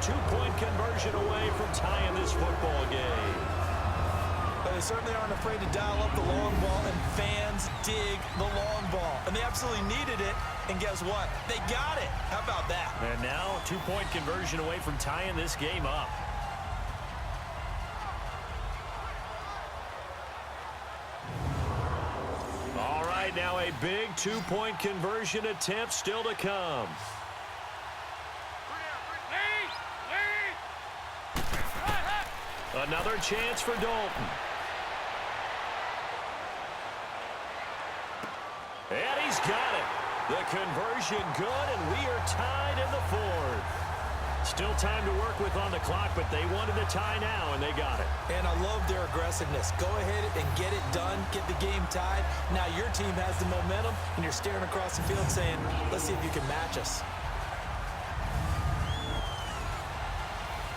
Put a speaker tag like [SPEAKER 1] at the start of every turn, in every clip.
[SPEAKER 1] two-point conversion away from tying this football game.
[SPEAKER 2] But they certainly aren't afraid to dial up the long ball, and fans dig the long ball. And they absolutely needed it, and guess what? They got it. How about that?
[SPEAKER 1] And now, two-point conversion away from tying this game up. All right, now a big two-point conversion attempt still to come. Another chance for Dalton. And he's got it. The conversion good, and we are tied in the fourth. Still time to work with on the clock, but they wanted to tie now, and they got it.
[SPEAKER 2] And I love their aggressiveness. Go ahead and get it done, get the game tied. Now your team has the momentum, and you're staring across the field saying, let's see if you can match us.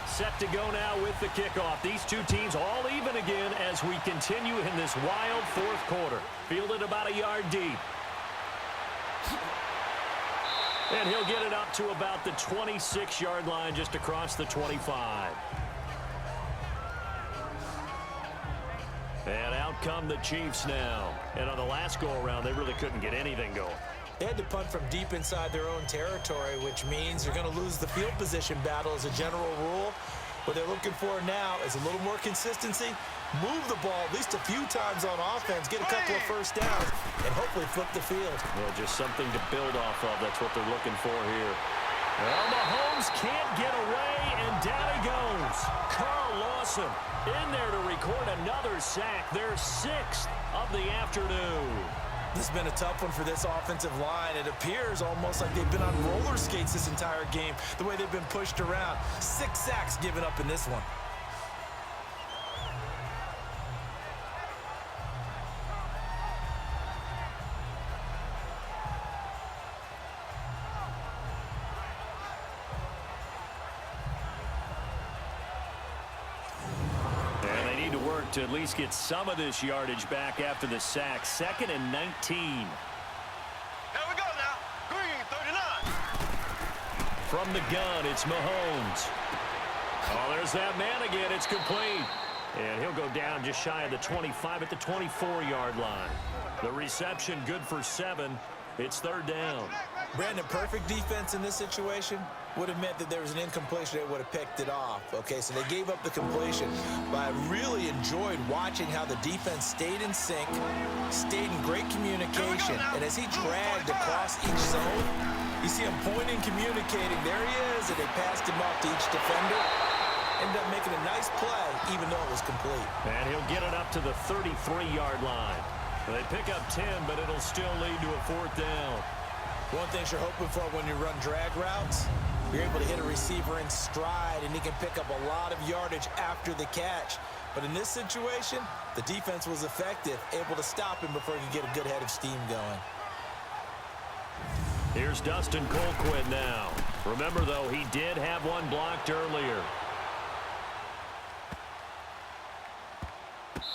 [SPEAKER 1] Set to go now with the kickoff. These two teams all even again as we continue in this wild fourth quarter. Fielded about a yard deep. And he'll get it up to about the 26-yard line just across the 25. And out come the Chiefs now. And on the last go-around, they really couldn't get anything going.
[SPEAKER 2] They had to punt from deep inside their own territory, which means they're going to lose the field position battle as a general rule. What they're looking for now is a little more consistency, move the ball at least a few times on offense, get a couple of first downs, and hopefully flip the field.
[SPEAKER 1] Well, just something to build off of. That's what they're looking for here. Well, Mahomes can't get away, and down he goes. Carl Lawson in there to record another sack, their sixth of the afternoon.
[SPEAKER 2] This has been a tough one for this offensive line. It appears almost like they've been on roller skates this entire game, the way they've been pushed around. 6 sacks given up in this one.
[SPEAKER 1] To at least get some of this yardage back after the sack. 2nd and 19.
[SPEAKER 3] Here we go now. Green, 39.
[SPEAKER 1] From the gun, it's Mahomes. Oh, there's that man again. It's complete. And he'll go down just shy of the 25 at the 24-yard line. The reception good for 7. It's 3rd down.
[SPEAKER 2] Brandon, perfect defense in this situation would have meant that there was an incompletion. They would have picked it off. Okay, so they gave up the completion. But I really enjoyed watching how the defense stayed in sync, stayed in great communication. And as he dragged across each zone, you see him pointing, communicating. There he is, and they passed him off to each defender. Ended up making a nice play, even though it was complete.
[SPEAKER 1] And he'll get it up to the 33-yard line. They pick up 10, but it'll still lead to a 4th down.
[SPEAKER 2] One thing you're hoping for when you run drag routes, you're able to hit a receiver in stride, and he can pick up a lot of yardage after the catch. But in this situation, the defense was effective, able to stop him before he could get a good head of steam going.
[SPEAKER 1] Here's Dustin Colquitt now. Remember, though, he did have one blocked earlier.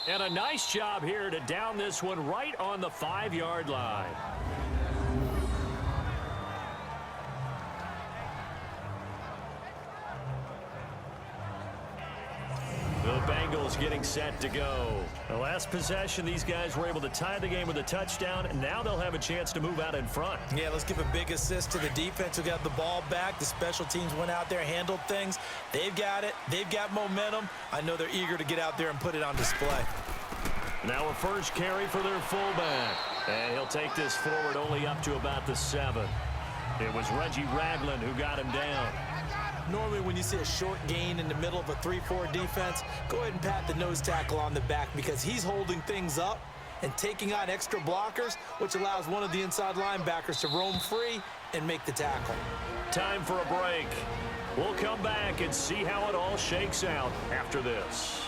[SPEAKER 1] And a nice job here to down this one right on the 5-yard line. The Bengals getting set to go. The last possession, these guys were able to tie the game with a touchdown, and now they'll have a chance to move out in front.
[SPEAKER 2] Yeah, let's give a big assist to the defense who got the ball back. The special teams went out there, handled things. They've got it. They've got momentum. I know they're eager to get out there and put it on display.
[SPEAKER 1] Now a first carry for their fullback. And he'll take this forward only up to about the 7. It was Reggie Ragland who got him down.
[SPEAKER 2] Normally when you see a short gain in the middle of a 3-4 defense, go ahead and pat the nose tackle on the back because he's holding things up and taking on extra blockers, which allows one of the inside linebackers to roam free and make the tackle.
[SPEAKER 1] Time for a break. We'll come back and see how it all shakes out after this.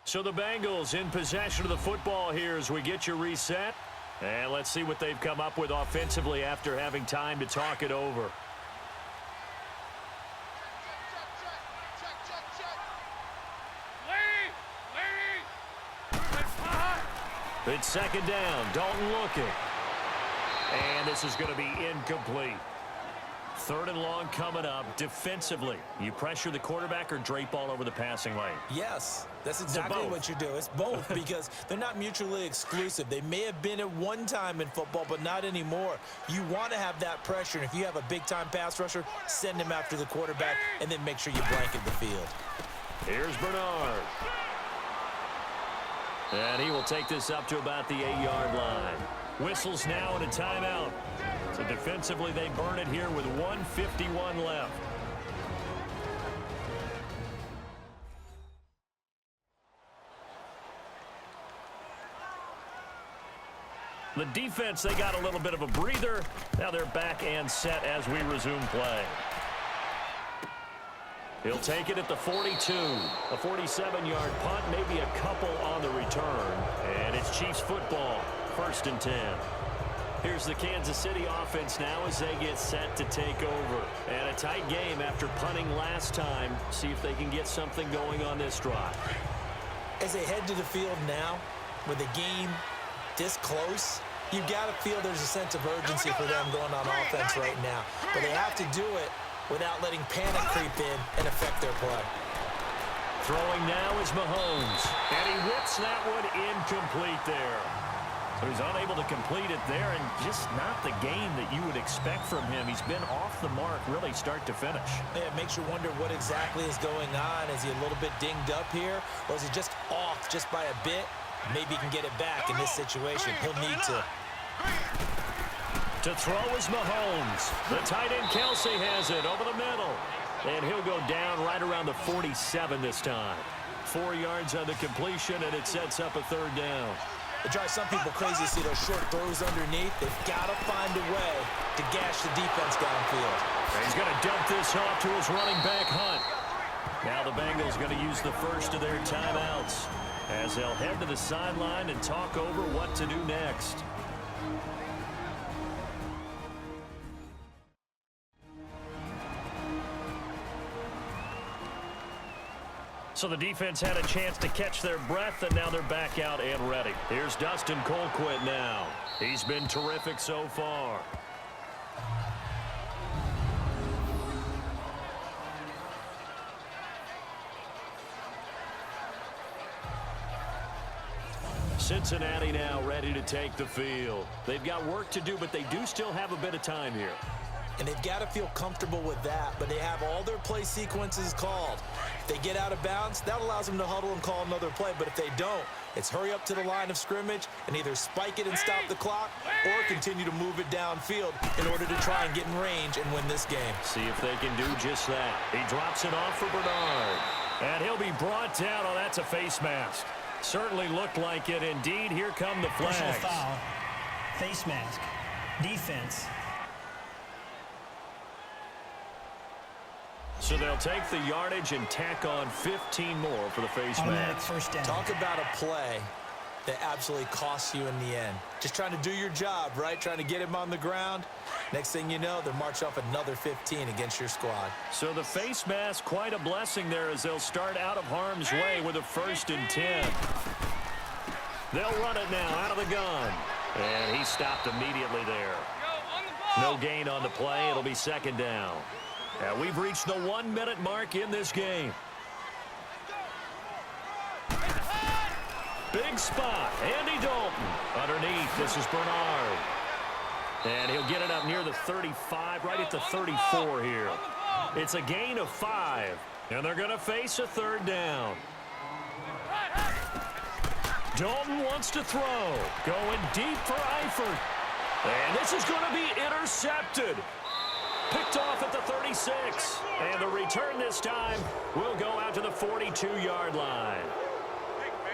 [SPEAKER 1] So the Bengals in possession of the football here as we get you reset. And let's see what they've come up with offensively after having time to talk it over. It's second down. Dalton looking. And this is going to be incomplete. Third and long coming up. Defensively, you pressure the quarterback or drape all over the passing lane?
[SPEAKER 2] Yes, that's exactly what you do. It's both because they're not mutually exclusive. They may have been at one time in football, but not anymore. You want to have that pressure, and if you have a big-time pass rusher, send him after the quarterback, and then make sure you blanket the field.
[SPEAKER 1] Here's Bernard. And he will take this up to about the 8-yard line. Whistles now and a timeout. So defensively, they burn it here with 1:51 left. The defense, they got a little bit of a breather. Now they're back and set as we resume play. He'll take it at the 42. A 47-yard punt, maybe a couple on the return. And it's Chiefs football, 1st and 10. Here's the Kansas City offense now as they get set to take over. And a tight game after punting last time. See if they can get something going on this drive.
[SPEAKER 2] As they head to the field now, with the game this close, you've got to feel there's a sense of urgency for them going on offense right now. But they have to do it without letting panic creep in and affect their play.
[SPEAKER 1] Throwing now is Mahomes. And he whips that one incomplete there. So he's unable to complete it there, and just not the game that you would expect from him. He's been off the mark really start to finish.
[SPEAKER 2] Yeah, it makes you wonder what exactly is going on. Is he a little bit dinged up here, or is he just off just by a bit? Maybe he can get it back in this situation. He'll need to.
[SPEAKER 1] To throw is Mahomes. The tight end Kelsey has it over the middle. And he'll go down right around the 47 this time. 4 yards on the completion, and it sets up a 3rd down.
[SPEAKER 2] It drives some people crazy to see those short throws underneath. They've got to find a way to gash the defense downfield.
[SPEAKER 1] And he's going to dump this off to his running back, Hunt. Now the Bengals going to use the first of their timeouts as they'll head to the sideline and talk over what to do next. So the defense had a chance to catch their breath, and now they're back out and ready. Here's Dustin Colquitt now. He's been terrific so far. Cincinnati now ready to take the field. They've got work to do, but they do still have a bit of time here.
[SPEAKER 2] And they've got to feel comfortable with that, but they have all their play sequences called. If they get out of bounds, that allows them to huddle and call another play, but if they don't, it's hurry up to the line of scrimmage and either spike it and stop the clock or continue to move it downfield in order to try and get in range and win this game.
[SPEAKER 1] See if they can do just that. He drops it off for Bernard, and he'll be brought down. Oh, that's a face mask. Certainly looked like it. Indeed, here come the flags.
[SPEAKER 4] Personal foul, face mask, defense.
[SPEAKER 1] So they'll take the yardage and tack on 15 more for the face
[SPEAKER 4] Automatic
[SPEAKER 1] mask.
[SPEAKER 4] first down.
[SPEAKER 2] Talk about a play that absolutely costs you in the end. Just trying to do your job, right? Trying to get him on the ground. Next thing you know, they'll march off another 15 against your squad.
[SPEAKER 1] So the face mask, quite a blessing there as they'll start out of harm's way with a 1st and 10. They'll run it now out of the gun. And he stopped immediately there. No gain on the play. It'll be 2nd down. And we've reached the 1-minute mark in this game. Big spot. Andy Dalton. Underneath, this is Bernard. And he'll get it up near the 35, right at the 34 here. It's a gain of 5. And they're going to face a 3rd down. Dalton wants to throw. Going deep for Eifert. And this is going to be intercepted. Picked off at the 36. And the return this time will go out to the 42-yard line.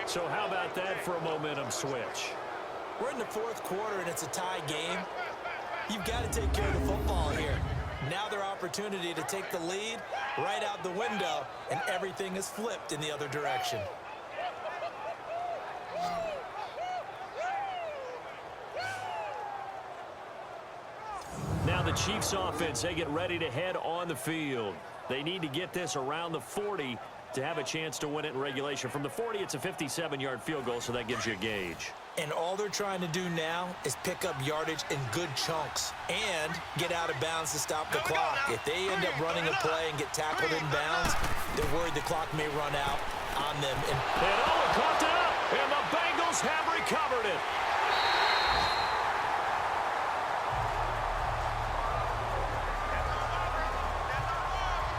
[SPEAKER 1] So how about that for a momentum switch?
[SPEAKER 2] We're in the 4th quarter, and it's a tie game. You've got to take care of the football here. Now their opportunity to take the lead right out the window, and everything is flipped in the other direction.
[SPEAKER 1] Now the Chiefs offense, they get ready to head on the field. They need to get this around the 40 to have a chance to win it in regulation. From the 40, it's a 57-yard field goal, so that gives you a gauge.
[SPEAKER 2] And all they're trying to do now is pick up yardage in good chunks and get out of bounds to stop the clock. If they end up running a play and get tackled in bounds, they're worried the clock may run out on them.
[SPEAKER 1] And Owen caught it up, and the Bengals have recovered it.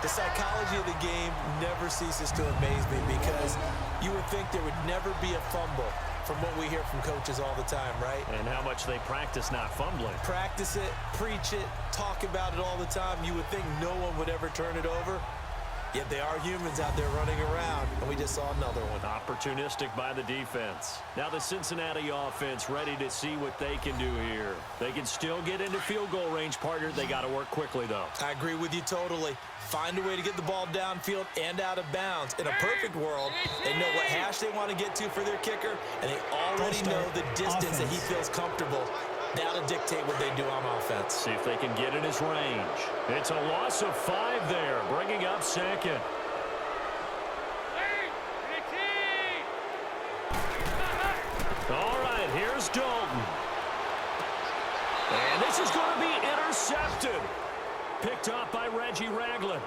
[SPEAKER 2] The psychology of the game never ceases to amaze me because you would think there would never be a fumble from what we hear from coaches all the time, right?
[SPEAKER 1] And how much they practice not fumbling.
[SPEAKER 2] Practice it, preach it, talk about it all the time. You would think no one would ever turn it over. Yet they are humans out there running around, and we just saw another one.
[SPEAKER 1] Opportunistic by the defense. Now the Cincinnati offense ready to see what they can do here. They can still get into field goal range, partner. They got to work quickly, though.
[SPEAKER 2] I agree with you totally. Find a way to get the ball downfield and out of bounds. In a perfect world, they know what hash they want to get to for their kicker, and they already know the distance that he feels comfortable. That'll dictate what they do on offense.
[SPEAKER 1] See if they can get in his range. It's a loss of 5 there, bringing up second. All right, here's Dalton. And this is going to be intercepted. Picked off by Reggie Ragland.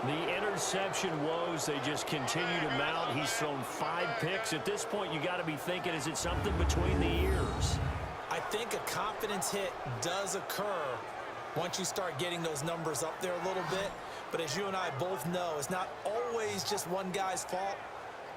[SPEAKER 1] The interception woes, they just continue to mount. He's thrown 5 picks. At this point, you got to be thinking, is it something between the ears?
[SPEAKER 2] I think a confidence hit does occur once you start getting those numbers up there a little bit. But as you and I both know, it's not always just one guy's fault.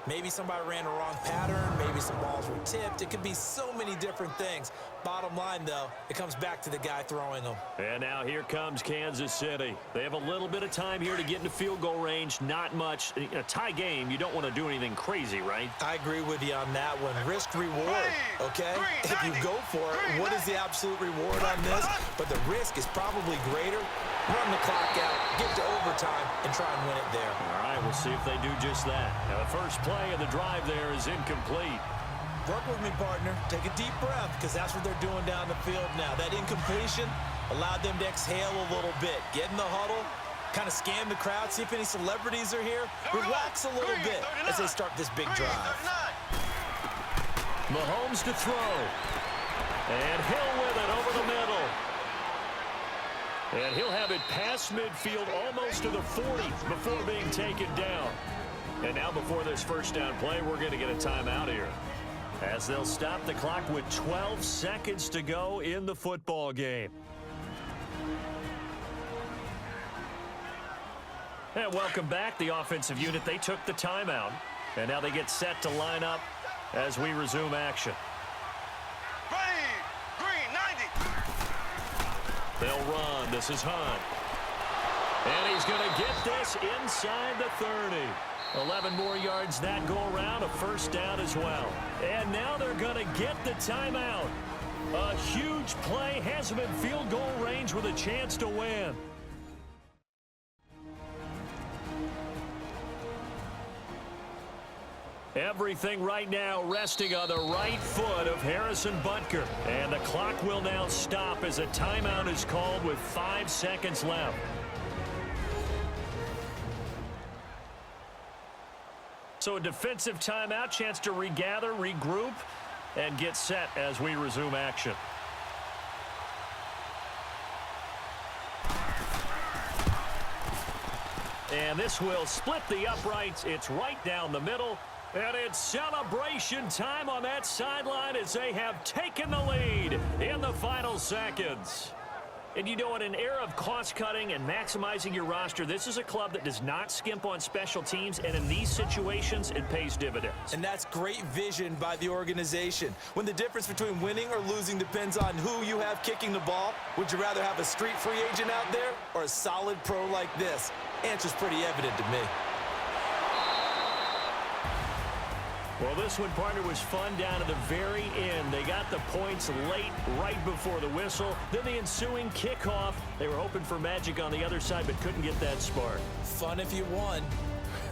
[SPEAKER 2] Maybe somebody ran a wrong pattern. Maybe some balls were tipped. It could be so many different things. Bottom line, though, it comes back to the guy throwing them.
[SPEAKER 1] And now here comes Kansas City. They have a little bit of time here to get into field goal range. Not much. A tie game, you don't want to do anything crazy, right?
[SPEAKER 2] I agree with you on that one. Risk-reward, okay? If you go for it, what is the absolute reward on this? But the risk is probably greater. Run the clock out, get to overtime, and try and win it there.
[SPEAKER 1] All right, we'll see if they do just that. Now, the first play of the drive there is incomplete.
[SPEAKER 2] Work with me, partner. Take a deep breath, because that's what they're doing down the field now. That incompletion allowed them to exhale a little bit. Get in the huddle, kind of scan the crowd, see if any celebrities are here. Relax a little bit as they start this big drive.
[SPEAKER 1] Mahomes to throw. And Hill with it over the middle. And he'll have it past midfield almost to the 40 before being taken down. And now before this first down play, we're going to get a timeout here, as they'll stop the clock with 12 seconds to go in the football game. And welcome back. The offensive unit, they took the timeout. And now they get set to line up as we resume action.
[SPEAKER 3] Ready, green, 90.
[SPEAKER 1] They'll run. This is Hunt. And he's going to get this inside the 30. 11 more yards that go around, a first down as well. And now they're going to get the timeout. A huge play, has them in field goal range with a chance to win. Everything right now resting on the right foot of Harrison Butker. And the clock will now stop as a timeout is called with 5 seconds left. So a defensive timeout, chance to regather, regroup, and get set as we resume action. And this will split the uprights. It's right down the middle. And it's celebration time on that sideline as they have taken the lead in the final seconds. And you know, in an era of cost-cutting and maximizing your roster, this is a club that does not skimp on special teams, and in these situations, it pays dividends.
[SPEAKER 2] And that's great vision by the organization. When the difference between winning or losing depends on who you have kicking the ball, would you rather have a street free agent out there or a solid pro like this? Answer's pretty evident to me.
[SPEAKER 1] Well, this one, partner, was fun down to the very end. They got the points late, right before the whistle. Then the ensuing kickoff. They were hoping for magic on the other side, but couldn't get that spark.
[SPEAKER 2] Fun if you won,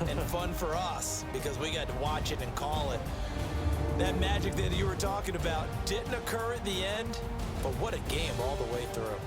[SPEAKER 2] and fun for us, because we got to watch it and call it. That magic that you were talking about didn't occur at the end, but what a game all the way through.